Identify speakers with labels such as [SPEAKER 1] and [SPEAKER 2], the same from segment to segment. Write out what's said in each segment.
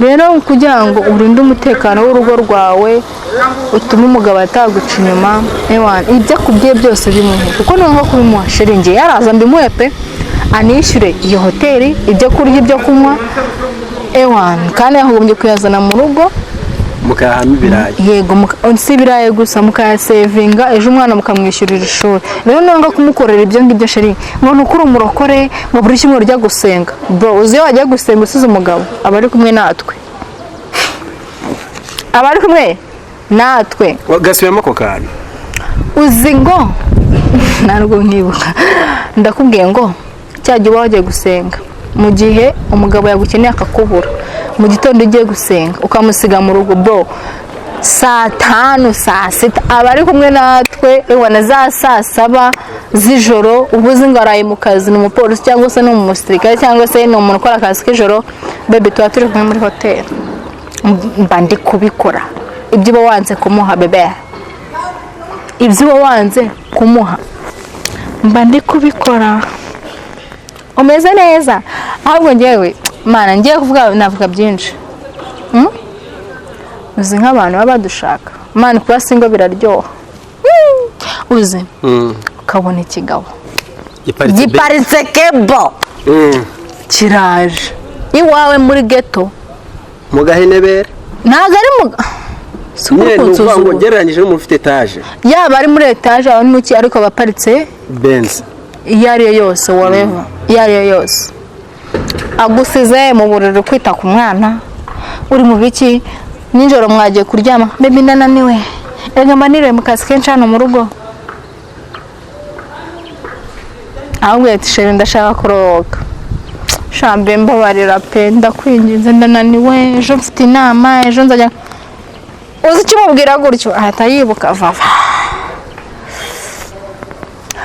[SPEAKER 1] rero kugira ngo urinde umutekano w'urugo rwawe utuma umugabo ataguca inyuma ibyo akubwiye byose bimuhe kuko nubwo kubimuha shiringi yaraza mbimuhe pe anishyure iyo hoteli ibyo kurya ibyo kunywa kandi yagombye kuyazana mu rugo
[SPEAKER 2] mukahama ibirayi
[SPEAKER 1] yego si ibirayi gusa mukayasevinga ejo umwana mukamwishyurira ishuri rero nanga kumukorera ibyo ngibyo sheri ngo nukuri umurokore ngo buri kimwe urya gusenga bro uzi iyo wajya gusenga usize umugabo aba ari kumwe natwe
[SPEAKER 2] gasubiyemo ako kantu
[SPEAKER 1] uzi ngo ntabwo nkibuka ndakubwiye ngo cyajya uba wagiye gusenga mu gihe umugabo yagukeneye akakubura mu gitondo ugiye gusenga ukamusiga mu rugo bro saa 5 saa 6 aba ari kumwe natwe na za saa 7 z'ijoro ubuze ngo araye mu kazi ni umupolisi cyangwa se ni umusirikare cyangwa se ni umuntu ukora akazi k'ijoro bebe tuba turi kumwe muri hoteli mba ndi kubikora ibyo uba wanze kumuha bebe ibyo uba wanze kumuha mba ndi kubikora umeze neza ahubwo njyewe mana ngiye kuvuga navuga byinshi uzi nk'abantu baba badushaka mana kuba singo biraryoha uzi ukabona ikigabo giparitse kebo kiraje iwawe muri geto
[SPEAKER 2] mu gahenebere
[SPEAKER 1] ntabwo ari
[SPEAKER 2] ngo gereranyije n'umuntu ufite etaje
[SPEAKER 1] yaba ari muri etaje aho n'uki ariko baparitse
[SPEAKER 2] benzi
[SPEAKER 1] iyo ariyo yose whatever iyo ariyo yose agusize mu buriri kwita ku mwana uri mu biki ninjoro mwagiye kuryama baby ndananiwe rega mbanire mu kazi kenshi hano mu rugo ahubwo ati sheri ndashaka kuroga shambe mbabarira pe ndakwinginze ndananiwe ejo mfite inama ejo nzajya uzi icyo umubwira gutyo ahita yibuka vava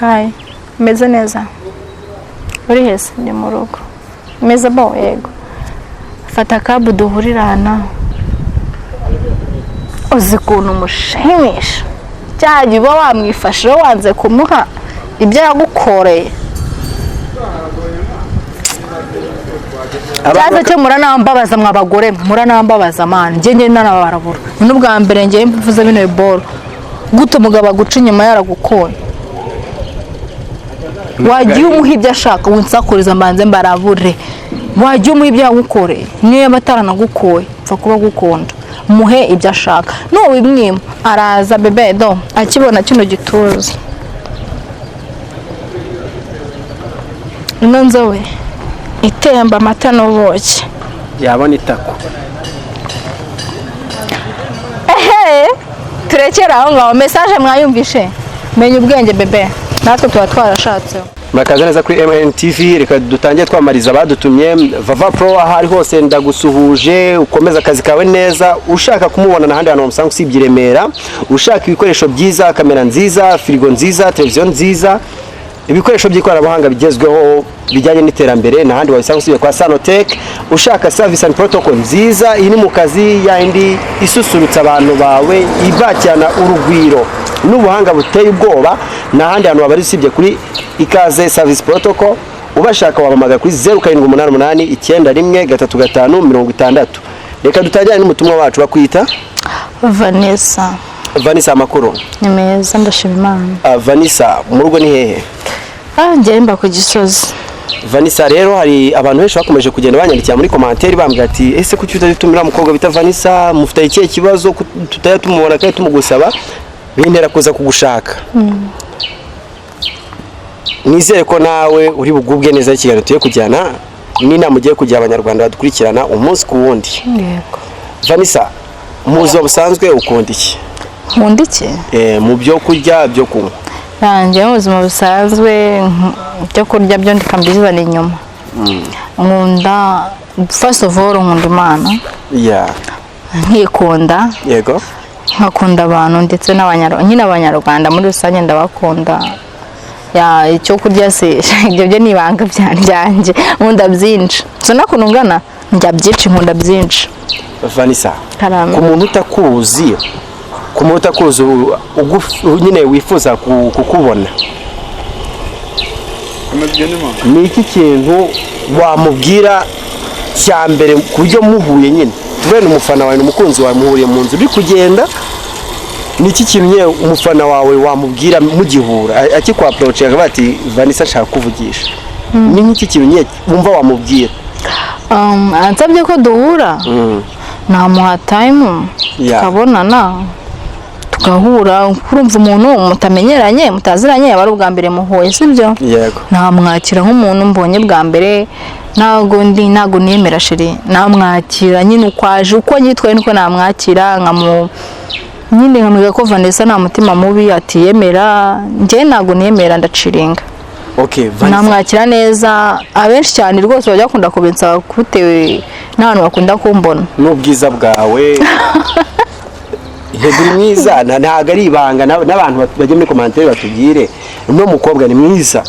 [SPEAKER 1] hayi meze neza uri hese ndi mu rugo meze bo yego fata kabu duhurirana uzi ukuntu umushimisha cyajya uba wamwifashe wanze kumuha ibyo yagukoreye cyaza cyo muranambabaza mw'abagore muranambabaza man njye nanabarabura n'ubwa mbere njye mvuze bino boro gute umugabo aguca inyuma yaragukoye wagiye umuha ibyo ashaka winsakuriza mbanze mbarabure wagiye umuha ibyo yagukoreye niyo bataranagukoye pfa kuba gukunda muhe ibyo ashaka n'uwimwima araza bebedo akibona kino gituza ino nzobe itemba amata n'ubuki
[SPEAKER 2] yabona itako
[SPEAKER 1] turekera aho ngaho mesaje mwayumvishe menya ubwenge bebe natwe tuba twarashatseho
[SPEAKER 2] murakaza neza kuri MNTV reka dutangiye twamariza abadutumye Vava Pro ahari hose ndagusuhuje ukomeza akazi kawe neza ushaka kumubona n'ahandi hantu musanga usibye Remera ushaka ibikoresho byiza kamera nziza firigo nziza televiziyo nziza ibikoresho by'ikoranabuhanga bigezweho bijyanye n'iterambere n'ahandi wabisanga usibye kwa Sanotech ushaka service and protocol nziza iri mu kazi yindi isusurutsa abantu bawe ibacyana urugwiro n'ubuhanga buteye ubwoba n'ahandi hantu wabari usibye kuri ikaze service protocol ubashaka wabamaga kuri 0788 reka dutajyane n'umutumwa wacu bakwita Vanessa amakuru
[SPEAKER 1] ni meza ndashima Imana
[SPEAKER 2] Vanessa mu rugo ni hehe
[SPEAKER 1] njye mba ku Gisozi
[SPEAKER 2] Vanessa rero hari abantu benshi bakomeje kugenda banyandikira muri commentaire bambwira ati ese kuki utatumira umukobwa bita Vanessa mufite ikihe kibazo tutayatumubona kandi tumugusaba bintera kuza kugushaka nizere ko nawe uri bugubwe neza ikiganiro tuye kujyana n'inama ugiye kujya abanyarwanda badukurikirana umunsi ku wundi
[SPEAKER 1] yego
[SPEAKER 2] Vanessa muzo busanzwe ukunda iki
[SPEAKER 1] nkunda iki
[SPEAKER 2] mu byo kurya byo kunywa
[SPEAKER 1] nanjye mu buzima busanzwe byo kurya byo ndikambizana inyuma nkunda first of all nkunda Imana nkikunda
[SPEAKER 2] yego
[SPEAKER 1] nkakunda abantu ndetse n'abanyarwanda muri rusange ndabakunda icyo kurya se ibyo byo nibanga byanjye nkunda byinshi so nakunungana njya byinshi nkunda byinshi
[SPEAKER 2] Vanessa ku muntu utakuzi nyine wifuza kukubona ni iki kintu wamubwira cya mbere ku buryo muhuye nyine tuvuye n'umufana wawe n'umukunzi wawe muhuriye mu nzu uri kugenda niki kintu nye umufana wawe wamubwira mugihura akikwa approach akavuga ati Vanessa ashaka kuvugisha ni nk'iki kintu nye wumva wamubwira
[SPEAKER 1] ansabye ko duhura namuha time tukabonana tugahura urumva umuntu mutamenyeranye mutaziranye aba ari ubwa mbere muhuye sibyo
[SPEAKER 2] yego
[SPEAKER 1] namwakira nk'umuntu mbonye bwa mbere ntago niyemera sheri namwakira nyine ukwaje uko nyitwaye niko namwakira nyine nkamwiga ko Vanessa nta mutima mubi atiyemera njye ntago niyemera ndaciringa
[SPEAKER 2] okay Vanessa
[SPEAKER 1] namwakira neza abenshi cyane rwose bajya kunda kubensa kutewe n'abantu bakunda kumbona
[SPEAKER 2] n'ubwiza bwawe Hedi mwiza ntago ari ibanga n'abantu bajye muri commentaire batubwire no mukobwa ni mwiza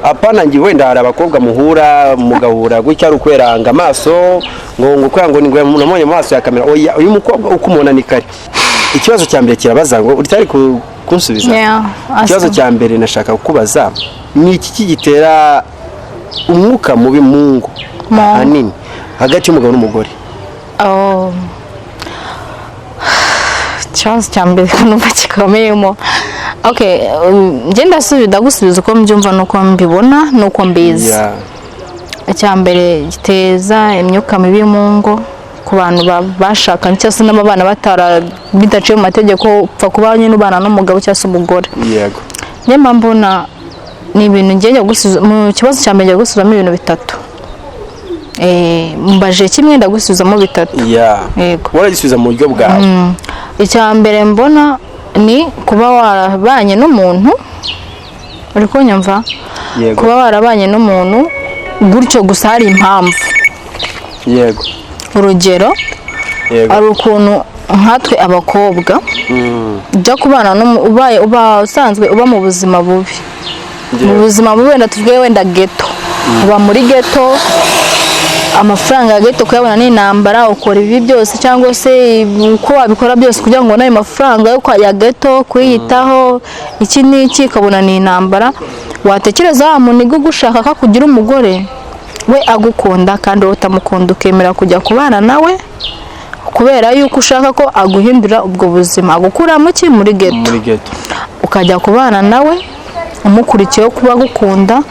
[SPEAKER 2] apana ngi wenda hari abakobwa muhura mugahura gutya ari ukweranga amaso ngo kwango ni namone mu maso ya kamera oya uyu mukobwa ukumona ni kare ikibazo cya mbere kirabaza ngo utari kunsubiza ikibazo cya mbere nashaka kukubaza ni iki kigitera umwuka mubi mungu hanini hagati y'umugabo n'umugore
[SPEAKER 1] ikibazo cya mbere numva kikomeyemo okay njye ndagusubiza uko mbyumva nuko mbibona nuko mbizi icya mbere giteza imyuka mibi mu ngo ku bantu bashakanye cyangwa se n'abana bidaciye mu mategeko upfa kuba nyine ubana n'umugabo cyangwa se umugore
[SPEAKER 2] yego
[SPEAKER 1] nyuma mbona ni ibintu ngiye gusubiza mu kibazo cya mbere ngiye gusubiramo ibintu bitatu mbaje kimwe ndagusubizamo bitatu
[SPEAKER 2] yego waragisubiza mu buryo bwawe
[SPEAKER 1] icya mbere mbona ni kuba warabanye n'umuntu uri kunyumva kuba warabanye n'umuntu gutyo gusa hari impamvu
[SPEAKER 2] yego
[SPEAKER 1] urugero ari ukuntu nkatwe abakobwa ujya kubana uba usanzwe uba mu buzima bubi mu buzima bubi wenda tuvuge wenda geto uba muri geto amafaranga ya geto kuyabona n'intambara ukora ibi byose cyangwa se uko wabikora byose kugira ngo nayo mafaranga yo ya geto kuyitaho iki n'iki ukabona n'intambara watekereza wa muntu ugushaka ko kugira umugore we agukunda kandi wowe utamukunda ukemera kujya kubana nawe kubera yuko ushaka ko aguhindura ubwo buzima agukura muki muri geto ukajya kubana nawe umukurikiyeho kuba agukunda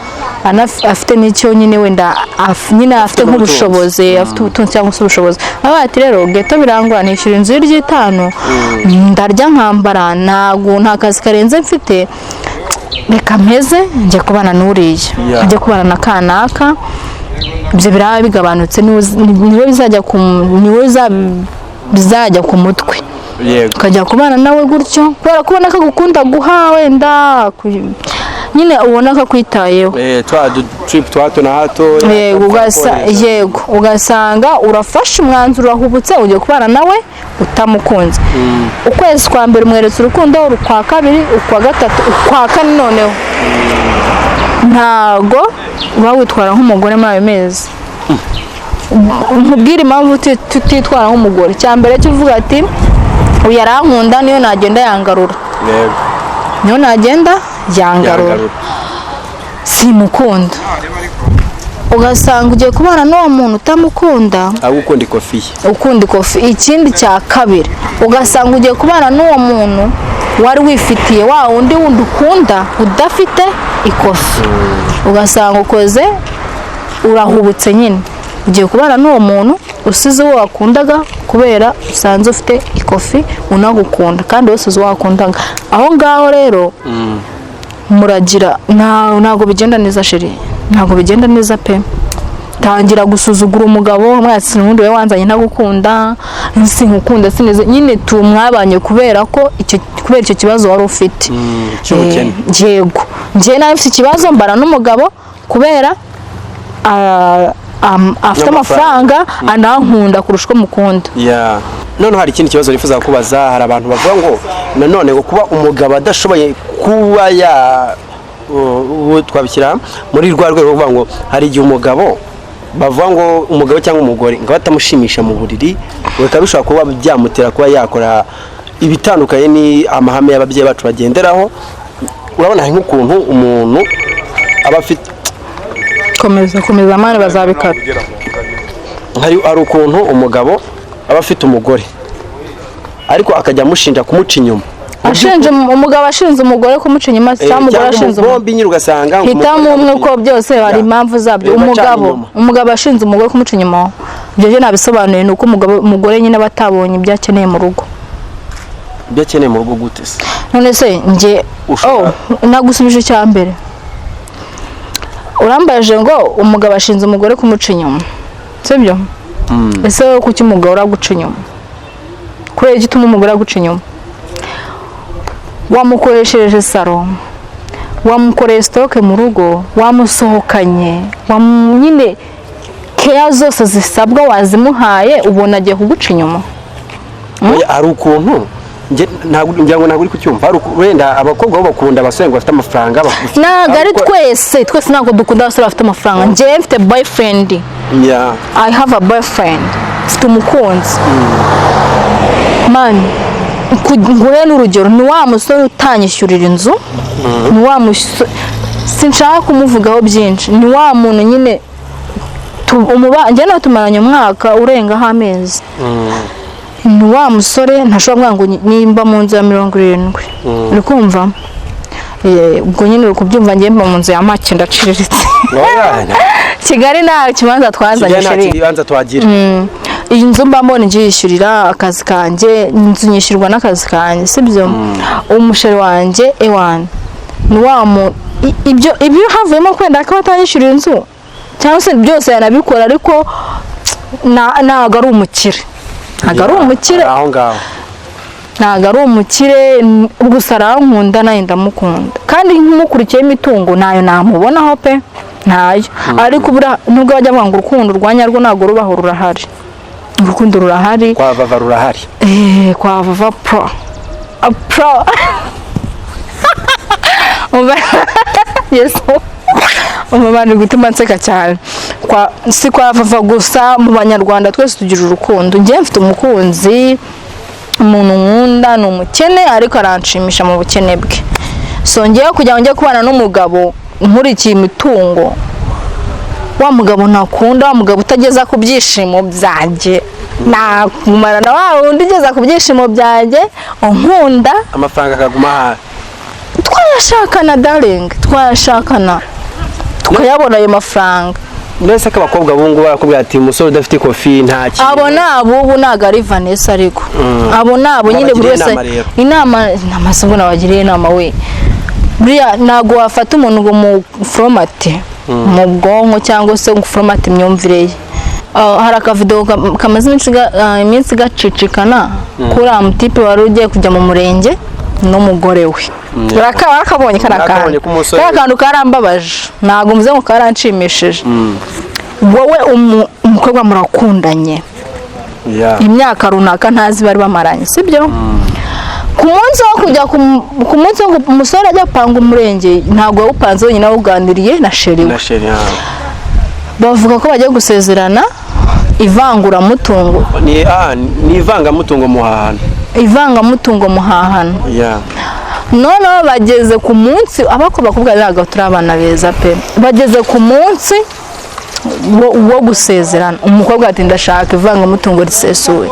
[SPEAKER 1] afite n'icyo nyine wenda nyine afite nk'ubushobozi afite ubutunzi cyangwa se ubushobozi ati rero geto birangwa nishyura inzu y'I5 ndarya nkambara nta kazi karenze mfite reka mpeze njye kubana n'uriya njye kubana na kanaka ibyo biraba bigabanutse niwe bizajya ku mutwe ukajya kubana nawe gutyo kubera kubona ko agukunda guha wenda nyine ubona ko akwitayeho
[SPEAKER 2] trip twato na hato
[SPEAKER 1] yego ugasanga urafashe umwanzuro urahubutse ugiye kubana nawe utamukunze ukwezi kwa mbere umweretse urukundo ukwa kabiri ukwa gatatu ukwa kane noneho ntago uba witwara nk'umugore muri ayo mezi nkubwire impamvu tutitwara nk'umugore cya mbere cy'uvuga ati uyu arankunda niyo nagenda yangarura niyo nagenda yangarura simukunda ugasanga ugiye kubana n'uwo muntu utamukunda
[SPEAKER 2] agukunda ikofi
[SPEAKER 1] ukunda ikofi ikindi cya kabiri ugasanga ugiye kubana n'uwo muntu wari wifitiye wa wundi ukunda udafite ikofi ugasanga ukoze urahubutse nyine ugiye kubana n'uwo muntu usize uwo wakundaga kubera usanze ufite ikofi unagukunda kandi wese uzi wakundaga aho ngaho rero muragira ntago bigenda neza sheri ntago bigenda neza pe tangira gusuzugura umugabo mwatsi n'undi we wanzanye ntagukunda sinkukunda sineze nyine tumwabanye kubera ko icyo kibazo wari ufite yego ngiye nawe mfite ikibazo mbara n'umugabo kubera afite amafaranga anankunda kurusha uko mukunda
[SPEAKER 2] none hari ikindi kibazo nifuza kubaza hari abantu bavuga ngo nanone kuba umugabo adashoboye kuba twabishyira muri rwa rwego rwo kuvuga ngo hari igihe umugabo bavuga ngo umugabo cyangwa umugore ngo batamushimisha mu buriri bikaba bishobora kuba byamutera kuba yakora ibitandukanye ni amahame y'ababyeyi bacu bagenderaho urabona hari nk'ukuntu umuntu aba afite
[SPEAKER 1] komeza amani bazabikata
[SPEAKER 2] hari ukuntu umugabo aba afite umugore ariko akajya amushinja kumuca inyuma,
[SPEAKER 1] umugabo ashinze umugore kumuca inyuma cyangwa umugore ashinze
[SPEAKER 2] bombi nyine ugasanga
[SPEAKER 1] hitamo umwe ko byose hari impamvu zabyo. Umugabo ashinze umugore kumuca inyuma, ibyo byo nabisobanuye ni uko umugore nyine batabonye ibyo akeneye mu rugo.
[SPEAKER 2] Ibyo akeneye mu rugo gute se?
[SPEAKER 1] None se njye nagusubije cya mbere urambaje ngo umugabo ashinze umugore kumuca inyuma, sibyo? Ese wowe kuki umugabo uraguca inyuma? Kubera igituma umugore aguca inyuma? Wamukoresheje saro, wamukoreye stoke mu rugo, wamusohokanye, nyine keya zose zisabwa wazimuhaye, ubona agiye kuguca inyuma?
[SPEAKER 2] Ari ukuntu ngira ngo ntabwo uri kucyumva, wenda abakobwa bo bakunda abasore ngo bafite amafaranga.
[SPEAKER 1] Ntabwo ari twese ntabwo dukunda abasore bafite amafaranga. Njye mfite boyfriend, I have a boyfriend, mfite umukunzi. Man, nguhe n'urugero, ni wa musore utanyishyurira inzu, ni wa musore sinshaka kumuvugaho byinshi, ni wa muntu nyine njye nawe tumaranye umwaka urengaho amezi. Ni wa musore ntashobora kuvuga ngo nimba mu nzu ya 70, uri kumva? Ubwo nyine uri kubyumva, njye mba mu nzu ya make ndaciriritse. Kigali nta kibanza twazanye sheri,
[SPEAKER 2] kibanza twagira.
[SPEAKER 1] Iyi nzu mba mbona ngiye yishyurira akazi kanjye, inzu nyishyurwa n'akazi kanjye, sibyo? Umusheri wanjye ewana ni wa ibyo havuyemo kwenda ko atanyishyurira inzu cyangwa se byose yanabikora, ariko ntabwo ari umukire. Ntabwo ari umukire
[SPEAKER 2] aho ngaho,
[SPEAKER 1] ntabwo ari umukire, gusa arankunda nayo ndamukunda, kandi nk'umukurikiye imitungo nayo namubonaho pe, ntayo. Ariko nubwo bajya bavuga ngo urukundo rwanya rwo ntabwo rubaho, rurahari. Urukundo rurahari,
[SPEAKER 2] kwa Vava rurahari.
[SPEAKER 1] Kwa Vava pro yesu umubani gutuma nseka cyane. Si kwa Vava gusa, mu banyarwanda twese tugira urukundo. Njye mfite umukunzi, umuntu nkunda, ni umukene ariko aranshimisha mu bukene bwe. So ngiye kujya ngo njye kubana n'umugabo nkurikiye imitungo, wa mugabo ntakunda, wa mugabo utageza ku byishimo byanjye, nakumara na wa wundi ugeza ku byishimo byanjye unkunda,
[SPEAKER 2] amafaranga akaguma hafi.
[SPEAKER 1] Twayashakana darling, twayashakana tukayabona ayo mafaranga.
[SPEAKER 2] Mbese ko abakobwa bungu barakubwira ati umusore udafite kofi nta kintu.
[SPEAKER 1] Abo nabo ntago ari Vanessa, ariko abo nabo nyine buri wese inama n'amasomo nabagiriye inama. We buriya ntago wafata umuntu ngo mu foromate mu bwonko cyangwa se ngo foromate imyumvire ye. Hari akavidewo kamaze iminsi gacicikana kuri amutipe wari ugiye kujya mu murenge n'umugore we. Barakabonye kantu karambabaje, ntabwo mvuze ngo karanshimishije. Wowe umukobwa murakundanye imyaka runaka ntazi bari bamaranye, sibyo? Ku munsi wo kujya ku munsi wo umusore ajya panga umurenge, ntabwo yawupanze wenyine, awuganiriye na sheri we. Bavuga ko bagiye gusezerana ivanguramutungo.
[SPEAKER 2] Ni ivangamutungo muhahano.
[SPEAKER 1] Ivangamutungo muhahano. Noneho bageze ku munsi, abakobwa ntabwo turi abana beza pe, bageze ku munsi wo gusezerana, umukobwa ati ndashaka ivangamutungo risesuye.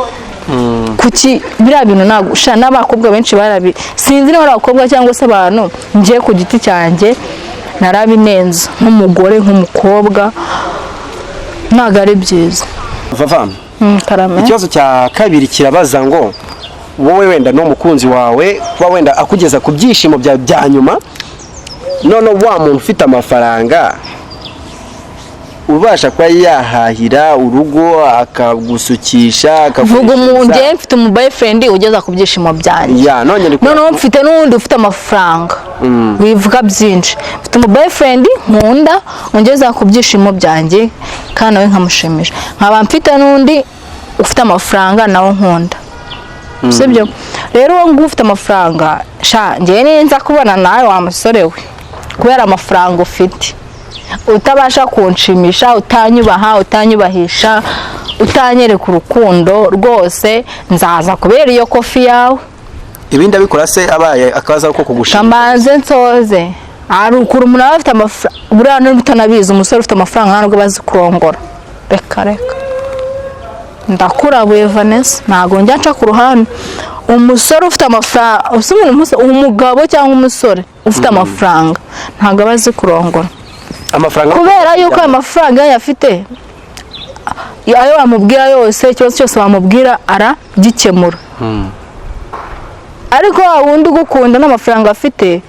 [SPEAKER 1] Kuki biriya bintu ntabwo n'abakobwa benshi sinzi niba ari abakobwa cyangwa se abantu, ngiye ku giti cyanjye narabinenza nk'umugore nk'umukobwa, ntabwo ari byiza.
[SPEAKER 2] Vava, ikibazo cya kabiri kirabaza ngo wowe wenda n'umukunzi wawe kuba wenda akugeza ku byishimo bya nyuma, none wa muntu ufite amafaranga ubasha kuba yahahira urugo akagusukisha
[SPEAKER 1] akavuga umuntu mfite umu boyfriend ugeza ku byishimo byanjye, none mfite n'undi ufite amafaranga wivuga byinshi, mfite umu boyfriend nkunda ugeza ku byishimo byanjye kandi nawe nkamushimisha, nkaba mfite n'undi ufite amafaranga nawe nkunda, sibyo? Rero uwo nguwo ufite amafaranga njye ninza kubona nawe wa musore we kubera amafaranga ufite, utabasha kunshimisha, utanyubaha, utanyubahisha, utanyereka urukundo rwose, nzaza kubera iyo kofi yawe.
[SPEAKER 2] Ibindi abikora se abaye akaza uko kugushimisha.
[SPEAKER 1] Kambanze nsoze, ari ukuri umuntu afite amafaranga, buriya n'utanabizi umusore ufite amafaranga ntabwo bazi kurongora. Reka ndakurabuye Vanessa ntago njya nca ku ruhande umusore ufite amafaranga umugabo cyangwa umusore ufite amafaranga ntago abazi kurongora
[SPEAKER 2] amafaranga
[SPEAKER 1] kubera yuko ayo mafaranga yafite ayo bamubwira yose ikibazo cyose bamubwira aragikemura ariko wundi ugukunda n'amafaranga afite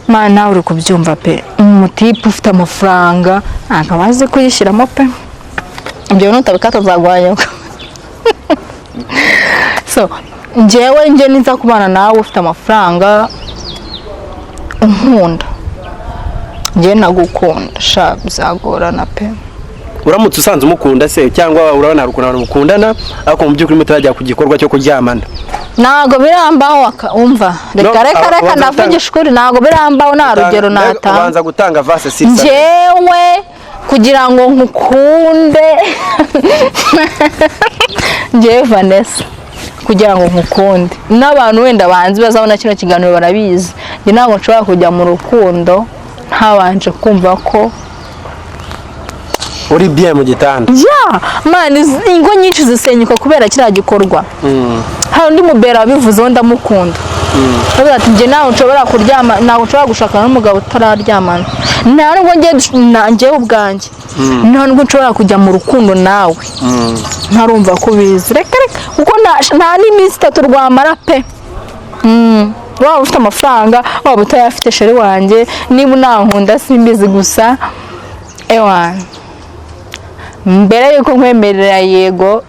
[SPEAKER 1] mana nawe uri kubyumva pe umutipe ufite amafaranga ntago abazi kuyishyiramo pe ibyo nutabikata zagwanyuka so njyewe niza kubana nawe ufite amafaranga unkunda njye nagukunda sha bizagorana pe
[SPEAKER 2] uramutse usanze umukunda se cyangwa urabona hari ukuntu mukundana ariko mu by'ukuri mutarajya ku gikorwa cyo kuryamana
[SPEAKER 1] ntago birambaho umva reka ndavugisha ukuri ntago birambaho nta rugero natanga
[SPEAKER 2] ubanza gutanga vase sisa
[SPEAKER 1] njyewe kugira ngo nkukunde njyewe Vanessa kugira ngo nkukunde n'abantu wenda banzi bazabona kino kiganiro barabizi njye ntabwo nshobora kujya mu rukundo ntabanje kumva ko
[SPEAKER 2] uri bien mu gitanda
[SPEAKER 1] man ingo nyinshi zisenyuka kubera kiriya gikorwa hari undi mubera wabivuze ndamukunda bavuga ati njye nawe nshobora kuryama nawe nshobora gushakana n'umugabo utararyamana nta nubwo njyewe ubwanjye nta nubwo nshobora kujya mu rukundo nawe ntarumva ko ubizi reka kuko nta n'iminsi 3 rwamara pe waba ufite amafaranga waba utayafite sheri wanjye niba unankunda simbizi gusa ewana mbere yuko nkwemerera yego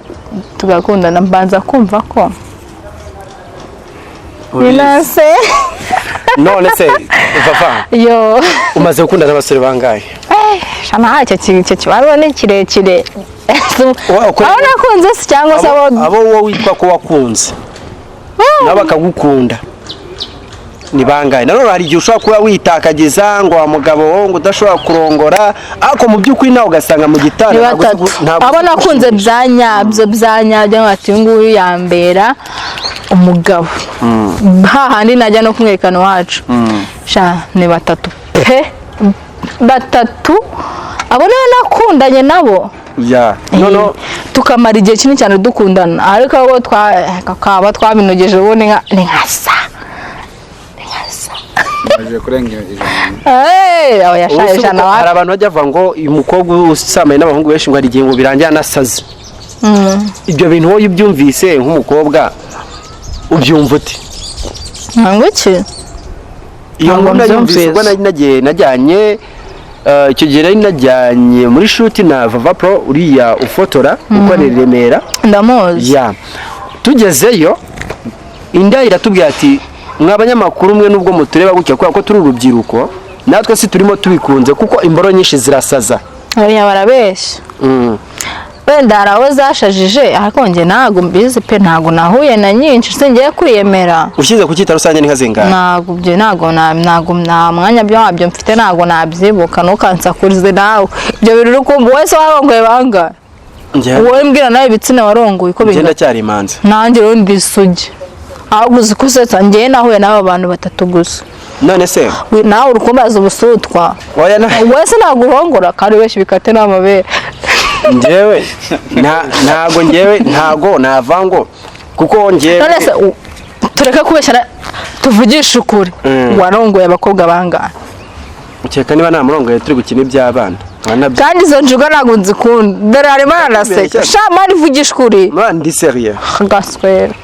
[SPEAKER 1] tugakundana mbanza kumva ko binase
[SPEAKER 2] none se papa
[SPEAKER 1] yo
[SPEAKER 2] umaze gukundana n'abasore bangahe
[SPEAKER 1] shana icyo kibazo ni kirekire aho nakunze se cyangwa se
[SPEAKER 2] abo wowe witwa ko wakunze nabo bakagukunda ni bangahe nanone hari igihe ushobora kuba witakagiza ngo wa mugabo ngo udashobora kurongora ariko mu by'ukuri nawe ugasanga mu gitanda
[SPEAKER 1] abo nakunze byanyabyo ati nguyu yambera umugabo hahandi najya no kumwerekana wacu sha ni batatu pe batatu abo nibo nakundanye nabo
[SPEAKER 2] no
[SPEAKER 1] tukamara igihe kinini cyane dukundana ariko abo twaba twabinogeje ubundi ni nkasa
[SPEAKER 3] baje kurengera
[SPEAKER 2] hari abantu bajya bavuga ngo uyu mukobwa usamaye n'abahungu benshi ngo hari igihe ngo birangira anasaze ibyo bintu wowe ubyumvise nk'umukobwa ubyumva ute
[SPEAKER 1] ntabwo iki
[SPEAKER 2] iyo nkunda yumvise ubwo najyanye icyo gihe nari najyanye muri shuti na Vava Pro uriya ufotora ukorera i Remera
[SPEAKER 1] ndamuzi
[SPEAKER 2] tugezeyo inda iratubwira ati mwabanyamakuru mwe nubwo mutureba gutya ko turi urubyiruko natwe si turimo tubikunze kuko imboro nyinshi zirasaza
[SPEAKER 1] barabeshya wenda hari aho zashajije ariko njye ntabwo mbizi pe ntabwo nahuye na nyinshi singiye kwiyemera
[SPEAKER 2] ushyize ku cyita rusange ni nkazingana
[SPEAKER 1] ntabwo nta mwanya wabyo mfite ntabwo nabyibuka ntukansakurize nawe ibyo bintu uri kumva wese warongoye bangahe wowe mbwira nawe ibitsina warongoye uko
[SPEAKER 2] bingana cyari imanza
[SPEAKER 1] nanjye rero ndi isugi ahubwo uzi ko usetsa njyewe nahuye n'aba bantu batatu gusa
[SPEAKER 2] none se
[SPEAKER 1] nawe uri kumbaza ubusutwa wese ntabwo urongora kandi wese bikate n'amabere
[SPEAKER 2] njyewe ntago navango kuko njyewe
[SPEAKER 1] none se tureka kubeshyira tuvugisha ukuri warongoye abakobwa bangahe
[SPEAKER 2] ukeka niba nta murongoye turi gukina iby'abana
[SPEAKER 1] kandi izo njuga ntabwo nzikunda dore harimo araseka shamari vugisha ukuri
[SPEAKER 2] ndi seriye
[SPEAKER 1] gaswera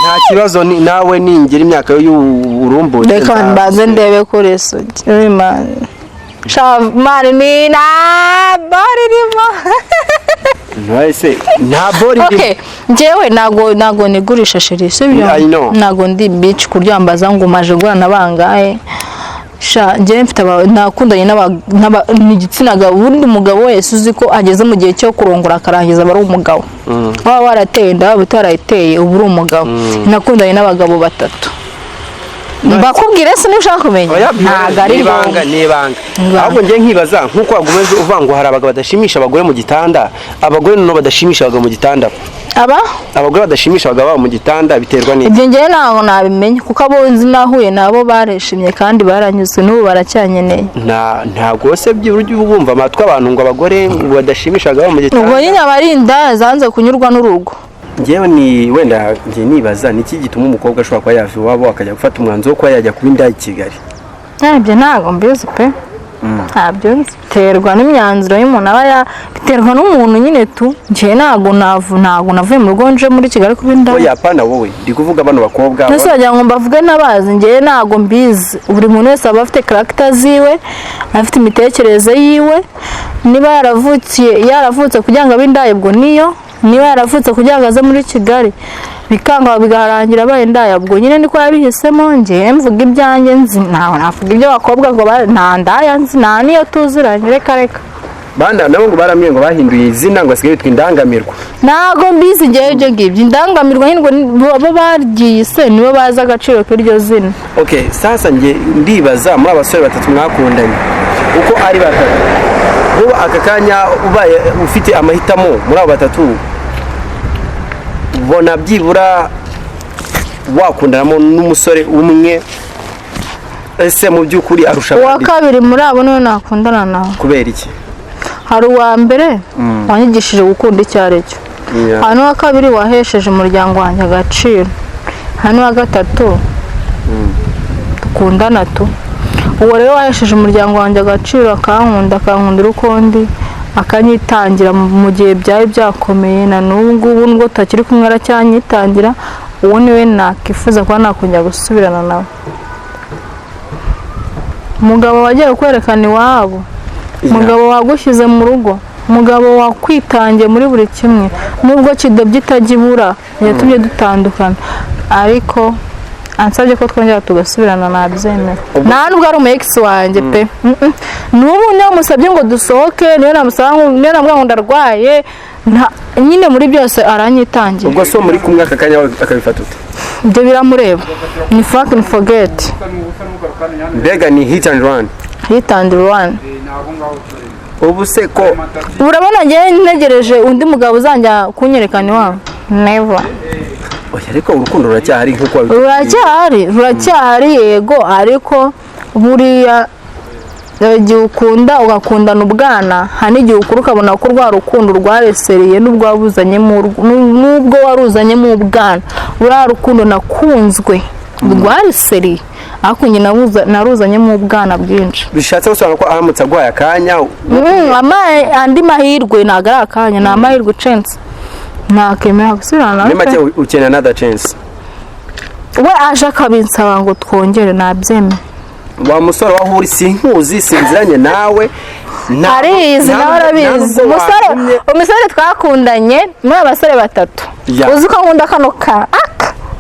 [SPEAKER 2] nta kibazo nawe ningira imyaka y'urumbuke
[SPEAKER 1] reka mbanze ndebe kuri isugi shamari ni na boririmo
[SPEAKER 2] nta bori
[SPEAKER 1] njyewe ntago nigurisha sheri sibyo ntago ndi bici kuryambaza ngo umaje guhana bangahe njyewe mfite nakundanye n'igitsina gabo ubundi umugabo wese uzi ko ageze mu gihe cyo kurongora akarangiza aba ari umugabo waba warateye inda waba utarayiteye uba uri umugabo nakundanye n'abagabo batatu mbakubwire se niba ushaka kumenya ntabwo ari
[SPEAKER 2] ibanga ahubwo njye nkibaza nk'uko wagumeze uvuga ngo hari abagabo badashimisha abagore mu gitanda abagore noneho badashimisha abagabo mu gitanda abagore badashimisha abagabo mu gitanda biterwa n'iki
[SPEAKER 1] ibyo njyewe ntabwo nabimenya kuko abo nzi nahuye nabo barishimye kandi baranyuzwe n'ubu baracyanyeneye
[SPEAKER 2] ntabwo se by'uburyo bumva amatwi abantu ngo abagore badashimisha abagabo mu gitanda
[SPEAKER 1] ubwo nyine abarinda zanze kunyurwa n'urugo
[SPEAKER 2] njyewe wenda njye nibaza niki gituma umukobwa ashobora kuba yava iwabo akajya gufata umwanzuro wo kuba yajya kuba indaya i Kigali
[SPEAKER 1] ibyo ntabwo mbizi pe ntabyo biterwa n'imyanzuro y'umuntu aba biterwa n'umuntu nyine tu njye ntabwo navuye mu rugo nje muri Kigali kuba indaya
[SPEAKER 2] oya pana wowe ndi kuvuga bano bakobwa
[SPEAKER 1] nese wagira ngo mbavuge n'abazi njye ntabwo mbizi buri muntu wese aba afite character ziwe afite imitekerereze yiwe niba yaravutse kugira ngo abe indaya ubwo niba yaravutse kugira ngo aze muri Kigali bikanga bigaharangira abaye indaya ubwo nyine niko yabihisemo njye mvuga ibyanjye nzi navuga ibyo bakobwa ngo nta ndaya nzi nta niyo tuziranye reka
[SPEAKER 2] banda nabo ngo barambwiye ngo bahinduye izina ngo basigaye bitwa indangamirwa
[SPEAKER 1] ntabwo mbizi njyewe ibyo ngibyo indangamirwa nyine bo bagiye se nibo bazi agaciro k'iryo zina
[SPEAKER 2] okay sasa njye ndibaza muri abasore batatu mwakundanye uko ari batatu ubu aka kanya ubaye ufite amahitamo muri abo batatu ubona byibura wakundanamo n'umusore umwe ese mu by'ukuri arusha
[SPEAKER 1] uwa kabiri muri abo niwe nakundana nawe
[SPEAKER 2] kubera iki
[SPEAKER 1] hari uwa mbere wanyigishije gukunda icyo ari cyo hari n'uwa kabiri wahesheje umuryango wanjye agaciro hari n'uwa gatatu dukundana tu uwo rero wahesheje umuryango wanjye agaciro akankundira uko ndi akanyitangira mu gihe byari byakomeye na n'ubu ngubu nubwo tutakiri kumwe aracyanyitangira uwo niwe nakifuza kuba nakongera gusubirana nawe umugabo wagiye kwerekana iwabo umugabo wagushyize mu rugo umugabo wakwitangiye muri buri kimwe nubwo kidobye itajya ibura yatumye dutandukana ariko ansabye ko twongera tugasubirana nabyemera nta nubwo ari umu ex wanjye pe n'ubu niyo musabye ngo dusohoke niyo namubwira ngo ndarwaye nyine muri byose aranyitangira
[SPEAKER 2] ubwo so muri kumwe aka kanya akabifata ute
[SPEAKER 1] ibyo biramureba ni fuck and forget
[SPEAKER 2] mbega ni hit and run ubu se ko
[SPEAKER 1] urabona njyewe ntegereje undi mugabo uzajya kunyerekana iwabo never
[SPEAKER 2] ariko urukundo ruracyahari nk'uko
[SPEAKER 1] ruracyahari yego ariko buriya igihe ukunda ugakundana ubwana hari n'igihe ukura ukabona ko rwa rukundo rwareseriye n'ubwo waruzanyemo ubwana uriya rukundo nakunzwe rwareseriye ariko njye naruzanyemo ubwana bwinshi
[SPEAKER 2] bishatse gusobanura ko aramutse agwaye akanya
[SPEAKER 1] andi mahirwe ntabwo ari akanya ni amahirwe cense ntakemera gusubirana
[SPEAKER 2] ni make ukeneye another chance
[SPEAKER 1] we aje akabinsaba ngo twongere nabyemera
[SPEAKER 2] wa musore waho uri sinkuzi sinziranye nawe
[SPEAKER 1] arizi nawe arabizi umusore twakundanye muri abasore batatu uzi ko nkunda kano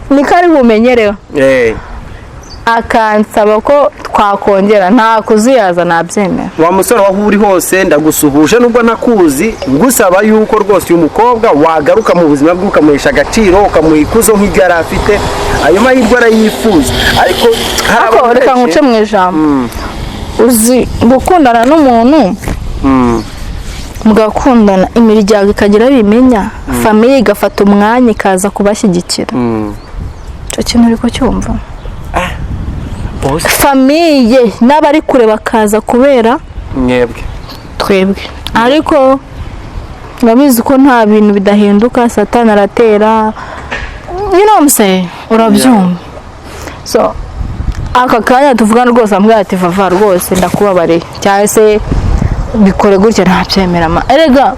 [SPEAKER 1] ni kari bumenyereho akansaba ko twakongera nta kuzuyaza nabyemera
[SPEAKER 2] wa musore waho uri hose ndagusuhuje nubwo nakuzi ngusaba yuko rwose uyu mukobwa wagaruka mu buzima bwe ukamuhesha agaciro ukamuha ikuzo nk'iryo yari afite ayo mahirwe arayifuza ariko
[SPEAKER 1] reka nkuce mu ijambo uzi gukundana n'umuntu mugakundana imiryango ikagira bimenya famiye igafata umwanya ikaza kubashyigikira icyo kintu uri kucyumva famiye n'abari kure bakaza kubera twebwe ariko urabizi ko nta bintu bidahinduka satani aratera urabyumva so aka kanya tuvugana rwose ambwira ati vava rwose ndakubabariye cyangwa se bikore gutya ntabyemera erega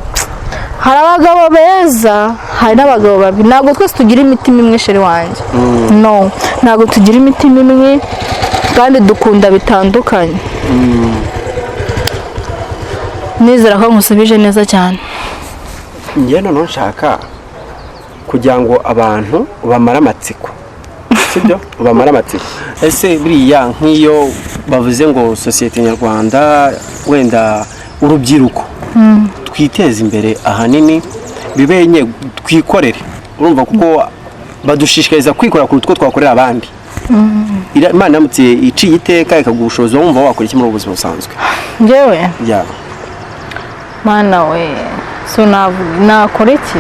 [SPEAKER 1] hari abagabo beza hari n'abagabo babi ntabwo twese tugira imitima imwe sheri wanjye no ntabwo tugira imitima imwe kandi dukunda bitandukanye nizera ko musubije neza cyane
[SPEAKER 2] njye noneho nshaka kugira ngo abantu bamare amatsiko sibyo bamare amatsiko ese buriya nk'iyo bavuze ngo sosiyete nyarwanda wenda urubyiruko twiteze imbere ahanini bibenye twikorere urumva kuko badushishikariza kwikora ku utwo twakorera abandi Imana yamutse iciye iteka ikaguha ubushobozi wumva wakora iki muri ubu buzima busanzwe?
[SPEAKER 1] njyewe
[SPEAKER 2] Yeah.
[SPEAKER 1] mana we so nakora iki?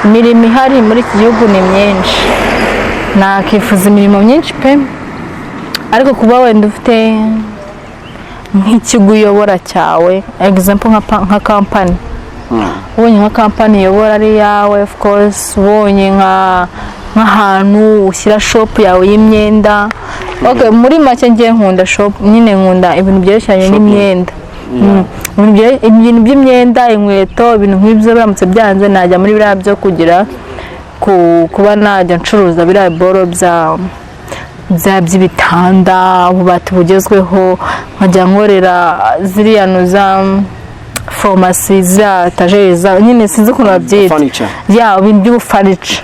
[SPEAKER 1] Imirimo ihari muri iki gihugu ni myinshi, nakifuza imirimo myinshi pe, ariko kuba wenda ufite nk'ikigo uyobora cyawe, example nka company, ubonye nka company uyobora ari yawe, of course ubonye nk'ahantu ushyira shop yawe y'imyenda. Okay, muri make ngiye nkunda shop, nyine nkunda ibintu byerekeranye n'imyenda. Ibintu by'imyenda, inkweto, ibintu nk'ibyo biramutse byanze najya muri biriya byo kugira kuba najya ncuruza biriya boro by'ibitanda, ububati bugezweho, nkajya nkorera ziriya nuza farumasi, ziriya etajeri, nyine sinzi ukuntu babyita, ibintu by'ubufurniture.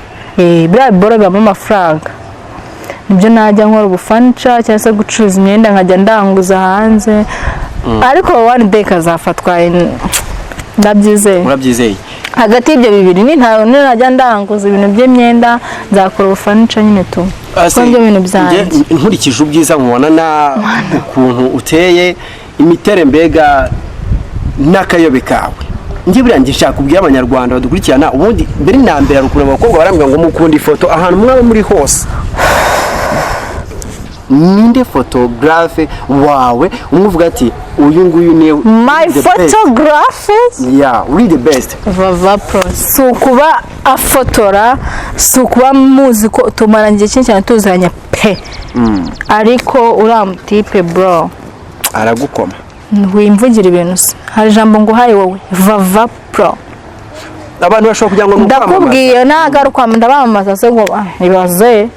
[SPEAKER 1] Biriya boro bibamo amafaranga, nibyo najya nkora ubufurniture cyangwa se gucuruza imyenda nkajya ndanguza hanze. Ariko one day kazafatwa, ndabyizeye.
[SPEAKER 2] Urabyizeye?
[SPEAKER 1] Hagati y'ibyo bibiri najya ndanguza ibintu by'imyenda, nzakora ubufurniture nyine tu. Kuko ibyo bintu byanjye
[SPEAKER 2] nkurikije ubwiza nkubona na ukuntu uteye, imitere mbega n'akayobe kawe, njye buriya nshaka kubwira abanyarwanda badukurikirana, ubundi mbere na mbere arukura abakobwa barambwira ngo mukunda ifoto ahantu mwaba muri hose. Ninde photographe wawe umvuga ati uyu nguyu ni
[SPEAKER 1] my photographers?
[SPEAKER 2] Yeah, uri the best.
[SPEAKER 1] Vava Pro sukuba afotora, sukuba muzi ko tumara ngiye cyane tuzanya pe, ariko uramutipe bro
[SPEAKER 2] aragukoma,
[SPEAKER 1] wimvugira ibintu se. Hari jambo ngo haye wowe Vava Pro,
[SPEAKER 2] abantu bashobora kugira ngo
[SPEAKER 1] ndakubwiye nagaruka ndabamamaza se ngo ibaze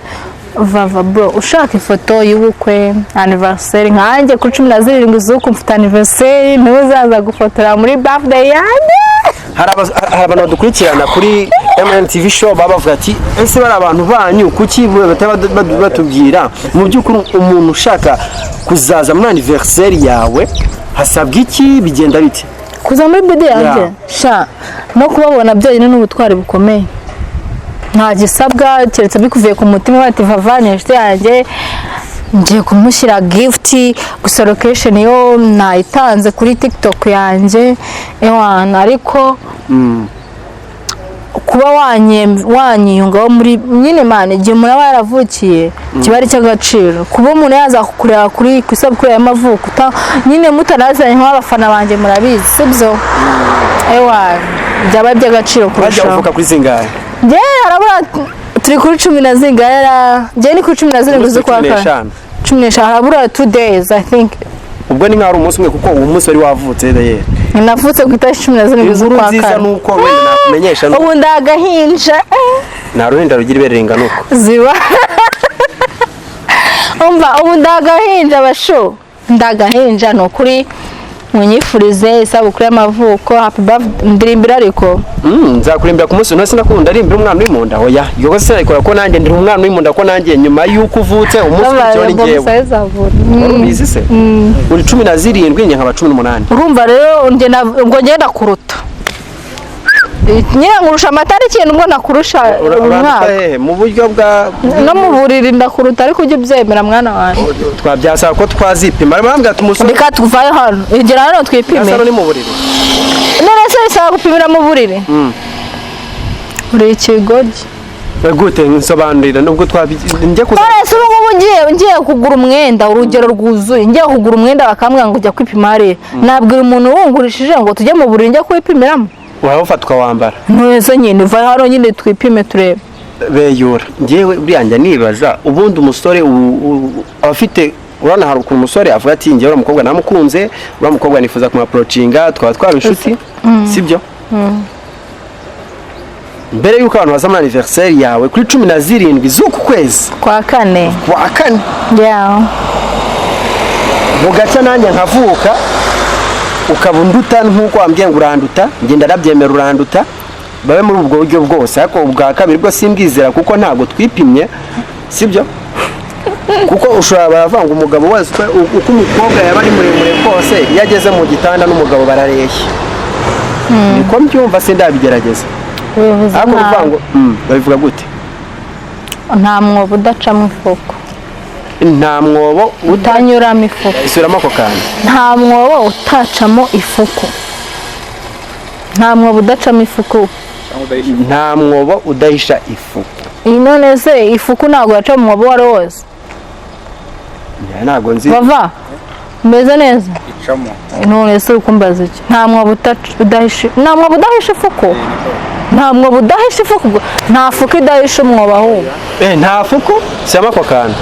[SPEAKER 1] Vava Bro, ushaka ifoto y'ubukwe, anniversary, nkanjye kuri 17 z'uko mfite anniversary, ntuzaza gufotora muri birthday yanjye.
[SPEAKER 2] Hari abantu badukurikirana kuri MNTV show bavuga ati ese bari abantu banyu kuki batubwira mu by'ukuri umuntu ushaka kuzaza muri anniversary yawe hasabwa iki, bigenda bite
[SPEAKER 1] kuza muri birthday yanjye? Sha no kubabona byonyine n'ubutwari bukomeye, nta gisabwa keretse bikuvuye ku mutima bati Vavanye inshuti yanjye ngiye kumushyira gift, gusa location yo nayitanze kuri TikTok yanjye ewana. Ariko kuba wanyiyungaho muri nyine mane igihe umuntu aba yaravukiye kiba ari cy'agaciro. Kuba umuntu yaza kukureba kuri isabukuru y'amavuko nyine mutanazanye nk'abafana banjye murabizi sibyo, ewana byaba by'agaciro kurushaho.
[SPEAKER 2] Bajya uvuga kuri zingahe?
[SPEAKER 1] Njye harabura turi kuri 10 zingara, njye ni kuri 17 z'ukwa kane, 15 harabura 2 days I think.
[SPEAKER 2] Ubwo ni nk'ari umunsi umwe kuko uwo munsi wari wavutse rero.
[SPEAKER 1] Navutse ku itariki 17 z'ukwa kane.
[SPEAKER 2] Nziza nuko wenda nakumenyesha nuko
[SPEAKER 1] ubu ndagahinja,
[SPEAKER 2] nta ruhinda rugira ibere ringana uko
[SPEAKER 1] ziba ubu ndagahinja basho, ndagahinja no kuri munyifurize isabukuru y'amavuko, happy birthday. Ndirimbira ariko
[SPEAKER 2] nzakurimbira ku munsi ntose nakunda arimbira umwana uri mu nda. Oya yogo se ariko ko nanjye ndiri umwana uri mu nda, ko nanjye nyuma yuko uvutse umunsi w'icyo ngewe ubizi se uri 17 njye nkaba 18.
[SPEAKER 1] urumva rero ngo ngenda kuruta nyine ngurusha amatariki nubwo nakurusha umwaka
[SPEAKER 2] mu buryo bwa
[SPEAKER 1] no mu buriri ndakuruta, ariko ujye byemera mwana wanjye.
[SPEAKER 2] Twabyasaba ko twazipima barambwira tumusore
[SPEAKER 1] reka tuvaye hano igera hano twipime.
[SPEAKER 2] Hano ni mu buriri
[SPEAKER 1] none se bisaba gupimira mu buriri? uri ikigoryi
[SPEAKER 2] gute nsobanurira nubwo njye kuza
[SPEAKER 1] ese ubu ngiye kugura umwenda, urugero rwuzuye ngiye kugura umwenda bakambwira ngo ujya kwipima hariya, nabwira umuntu wungurishije ngo tujye mu buriri njya kwipimiramo?
[SPEAKER 2] wafatwa wambara
[SPEAKER 1] ntuze nyine va hano nyine twipime turebe
[SPEAKER 2] beyura. Ngewe buriya nibaza ubundi umusore afite urana hari ukuntu umusore avuga ati ngewe umukobwa namukunze, uriya mukobwa nifuza kumaporocinga twaba twaba inshuti sibyo? Mbere yuko abantu baza muri anniversaire yawe kuri 17 z'uku kwezi
[SPEAKER 1] kwa kane
[SPEAKER 2] bugaca nanjye nkavuka ukaba unduta nk'uko wambwiye ngo uranduta, ngenda arabyemera uranduta, babe muri ubwo buryo bwose. Ariko ubwa kabiri bwo simbwizera kuko ntabwo twipimye sibyo, kuko ushobora baravanga umugabo wese uko umukobwa yaba ari muremure kose iyo ageze mu gitanda n'umugabo barareshya. Niko mbyumva sindabigerageza. Ariko uvango babivuga gute?
[SPEAKER 1] nta mwobo udacamo ifuko.
[SPEAKER 2] nta mwobo
[SPEAKER 1] utanyuramo ifuku.
[SPEAKER 2] Isubiramo ako kantu.
[SPEAKER 1] Nta mwobo utacamo ifuku. Nta mwobo udacamo ifuku.
[SPEAKER 2] Nta mwobo udahisha ifuku.
[SPEAKER 1] None se ifuku ntabwo yaca mu mwobo wari wose.
[SPEAKER 2] Ntabwo nzi.
[SPEAKER 1] Bava meze neza.
[SPEAKER 3] Icamo.
[SPEAKER 1] None se ukumbaza iki? Nta mwobo udahisha. Nta mwobo udahisha ifuku. Nta mwobo udahisha ifuku. Nta fuku idahisha umwobo ahubwo.
[SPEAKER 2] Nta fuku? Sema ako kantu.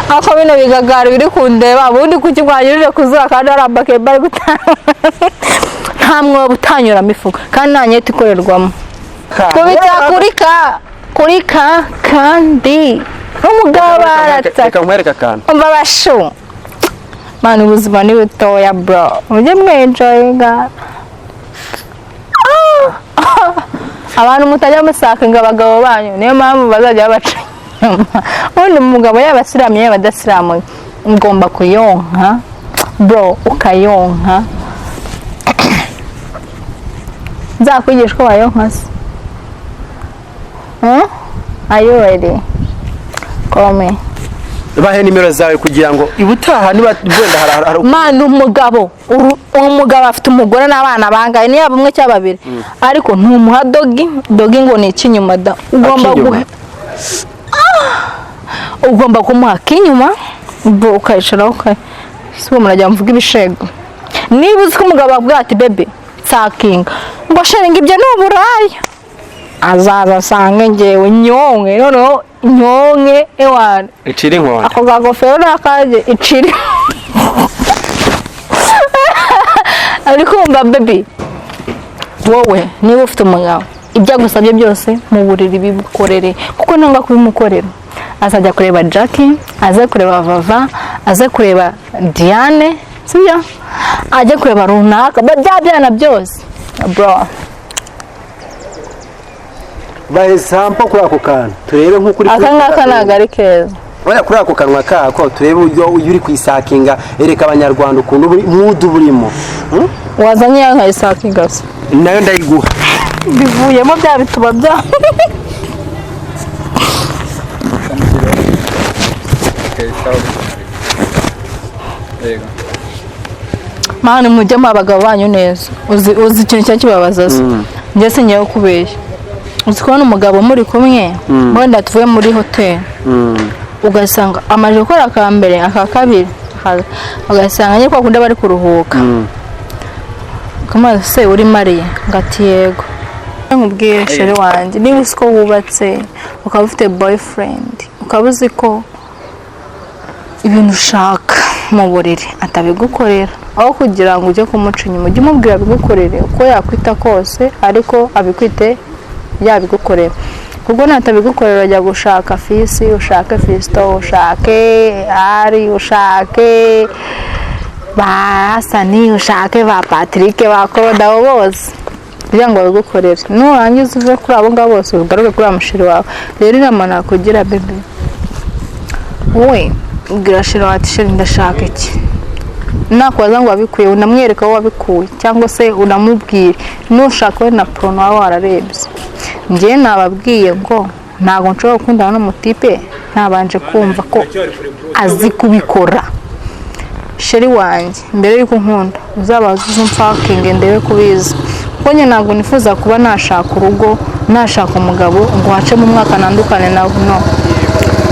[SPEAKER 1] Ako bino bigagara biri kundeba ubundi kuki mwanyurije kuzura kandi ari abakeba ari gutanga. Nta mwobo utanyuramo ifuku kandi nta nyeti ikorerwamo. Kubita kurika kandi umugabo arataka.
[SPEAKER 2] Reka nkwereke akantu.
[SPEAKER 1] Umva bashu. Mani ubuzima ni butoya bro. Mujye mwenjoyinga. Abantu mutajya musakinga abagabo banyu niyo mpamvu bazajya babaca inyuma. Ubundi umugabo yabasiramye yabadasiramuye ngomba kuyonka bro ukayonka. Nzakwigisha ko wayonka se. Are you ready? Call me.
[SPEAKER 2] Bahe nimero zawe kugira ngo ibutaha niba wenda hari
[SPEAKER 1] Mani umugabo afite umugore n'abana bangaye niya bumwe cyangwa babiri ariko ntumuha dogi ngo ni ikinyuma da ugomba kumuha kinyuma bwo ukayishara ukaye sibo murajya mvuga ibishego niba uzi ko umugabo abwira ati bebe sakinga ngo sharinga ibyo n'uburaya azaza asange ngewe nyonke noneho nyonke ewana
[SPEAKER 2] iciri nkona
[SPEAKER 1] ako gagofero nakaje iciri ariko mba baby wowe niba ufite umugabo ibyo agusabye byose mu buriri bibukorere kuko nanga kubimukorera azajya kureba Jackie aze kureba Vava aze kureba Diane sibyo ajye kureba runaka babyana byose bro.
[SPEAKER 2] Bahe sample kuri ako kantu turebe nk'ukuri
[SPEAKER 1] akangaka nagari keza
[SPEAKER 2] oya kuri ako kanwa kako turebe uyo uri kwisakinga ereka abanyarwanda ukuntu mudu burimo
[SPEAKER 1] wazanye yanka isakinga se
[SPEAKER 2] nayo ndayiguha
[SPEAKER 1] bivuyemo bya bituba bya Mani mujye mu abagabo banyu neza uzi ikintu cyakibabaza se njye sinyeho kubeshya uzi kubona umugabo muri kumwe wenda tuvuye muri hoteli ugasanga amaje gukora aka mbere aka kabiri ugasanga nyine kwa kundi bari kuruhuka kamaze se uri Mariya ngati yego nkubwiye shere wanjye niba uzi ko wubatse ukaba ufite boyfriend ukaba uzi ko ibintu ushaka mu buriri atabigukorera aho kugira ngo ujye kumuca inyuma ujye umubwira bigukorere uko yakwita kose ariko abikwite yabigukorera kuko natabigukorera urajya gushaka fisi ushake fisto ushake ari ushake basani ushake ba Patrick bakoda bose kugira ngo babigukorere nurangiza uve kuri abo ngabo bose ugaruke kuri amushiri wawe rero inama nakugira bebe we ubwira shira wati shira ndashaka iki nakwaza ngo wabikuye unamwereka aho wabikuye cyangwa se unamubwire nushaka we na prono wawe wararebye njye nababwiye ngo ntago nshobora gukundana n'umutipe nabanje kumva ko azi kubikora sheri wanjye mbere yuko nkunda uzabaza uzumfakinge ndebe kubiza kuko njye ntabwo nifuza kuba nashaka urugo nashaka umugabo ngo hace mu mwaka nandukane nawe no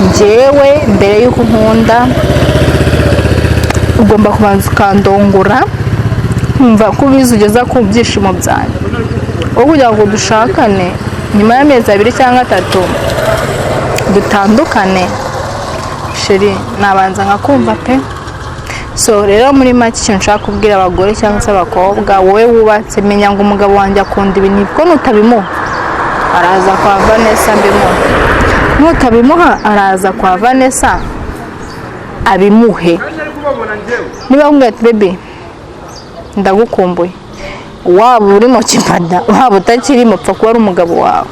[SPEAKER 1] njyewe mbere yuko nkunda ugomba kubanza ukandongora nkumva ko ubizi ugeza ku byishimo byanjye wowe kugira ngo dushakane nyuma y'amezi 2 cyangwa 3 dutandukane sheri nabanza nkakumva pe so rero muri make ikintu nshaka kubwira abagore cyangwa se abakobwa wowe wubatse menya ngo umugabo wanjye akunda ibi nibwo nutabimuha araza kwa Vanessa mbimuha nutabimuha araza kwa Vanessa abimuhe niba nkubwira ati bebe ndagukumbuye waba uri mu kipada waba utakirimo pfa kuba ari umugabo wawe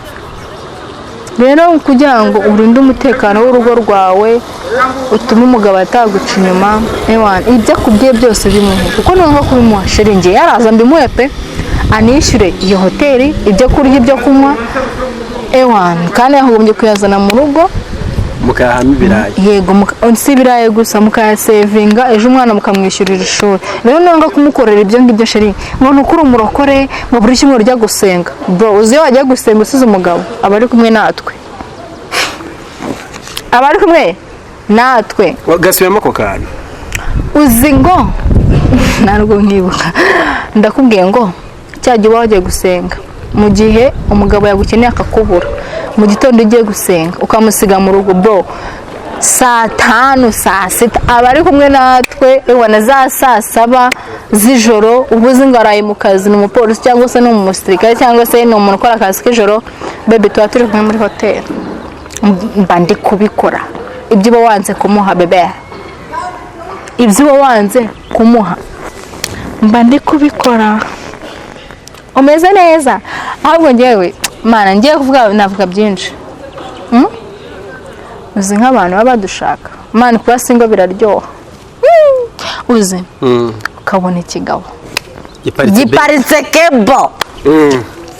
[SPEAKER 1] rero kugira ngo urinde umutekano w'urugo rwawe utume umugabo ataguca inyuma ibyo akubwiye byose bimuhe kuko nubwo kubimuha sheri njye yaraza mbimuhe pe anishyure iyo hoteli ibyo kurya ibyo kunywa kandi yagombye kuyazana mu rugo
[SPEAKER 2] mukahama ibirayi.
[SPEAKER 1] Yego si ibirayi gusa mukayasevinga ejo umwana mukamwishyurira ishuri. Rero nanga kumukorera ibyo ngibyo sheri ngo nukuri umurokore ngo buri kimwe urya gusenga. Bro uzi wajya gusenga usize umugabo aba ari kumwe natwe. Aba ari kumwe natwe.
[SPEAKER 2] Gasubiyemo ako kantu.
[SPEAKER 1] Uzi ngo narwo nkibuka ndakubwiye ngo cyajya wagiye gusenga mu gihe umugabo yagukeneye akakubura mu gitondo ugiye gusenga ukamusiga mu rugo bro saa 5 saa 6 aba ari kumwe natwe ewana za saa 7 z'ijoro ubuze ngaraye mu kazi n'umupolisi cyangwa se n'umusirikare cyangwa se n'umuntu ukora akazi k'ijoro bebe tuba turi kumwe muri hotel mba ndi kubikora ibyo uba wanze kumuha bebe ibyo uba wanze kumuha mba ndi kubikora umeze neza ahubwo njyewe mana ngiye kuvuga navuga byinshi uzi nk'abantu baba badushaka mana kuba singo biraryoha uzi ukabona ikigabo giparitse kebo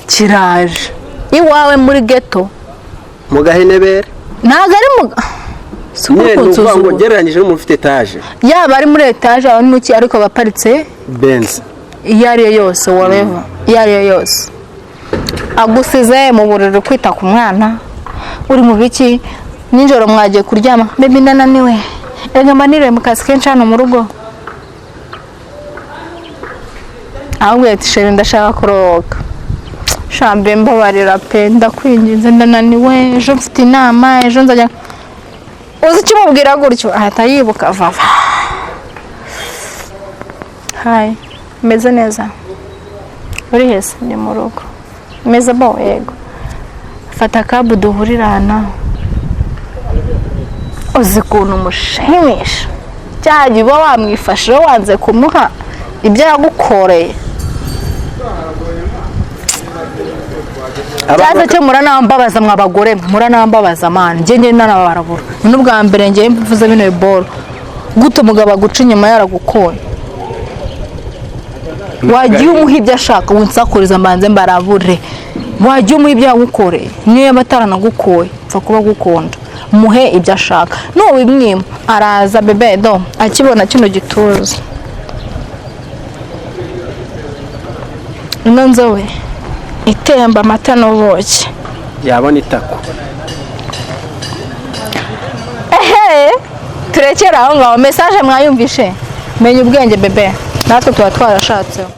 [SPEAKER 1] kiraje iwawe muri ghetto
[SPEAKER 2] mu gahenebere
[SPEAKER 1] ntago ari mu
[SPEAKER 2] ngo gereranyije n'umuntu ufite etage
[SPEAKER 1] yaba ari muri etage aho muki ariko baparitse
[SPEAKER 2] Benz
[SPEAKER 1] iyo ariyo yose whatever iyo ariyo yose agusize mu buriri kwita ku mwana uri mu biki ninjoro mwagiye kuryama baby ndananiwe erega manire mu kazi kenshi hano mu rugo ahubwo ati sheri ndashaka kuroga shambe mbabarira pe ndakwinginze ndananiwe ejo mfite inama ejo nzajya uzi icyo mubwira gutyo ahita yibuka vava hi meze neza uri hese ni mu rugo meze bo yego fata kabu duhurirana uzi ukuntu umushimisha cyajya uba wamwifashe wanze kumuha ibyo yagukoreye cyaza cyo muranambabaza mwabagore muranambabaza man njye nanabarabura n'ubwa mbere ngiye mvuze bino ball guto mugabo aguca inyuma yaragukoye wagiye umuha ibyo ashaka winsakuriza mbanze mbarabure wagiye umuha ibyo yagukoreye niyo bataranagukoye pfa kuba gukunda muhe ibyo ashaka no wimwima araza bebe do akibona kino gituza ino nzowe itemba amata n'ubuki
[SPEAKER 2] yabona itako
[SPEAKER 1] turekera aho ngaho message mwayumvishe menya ubwenge bebe natwe tuba twarashatseho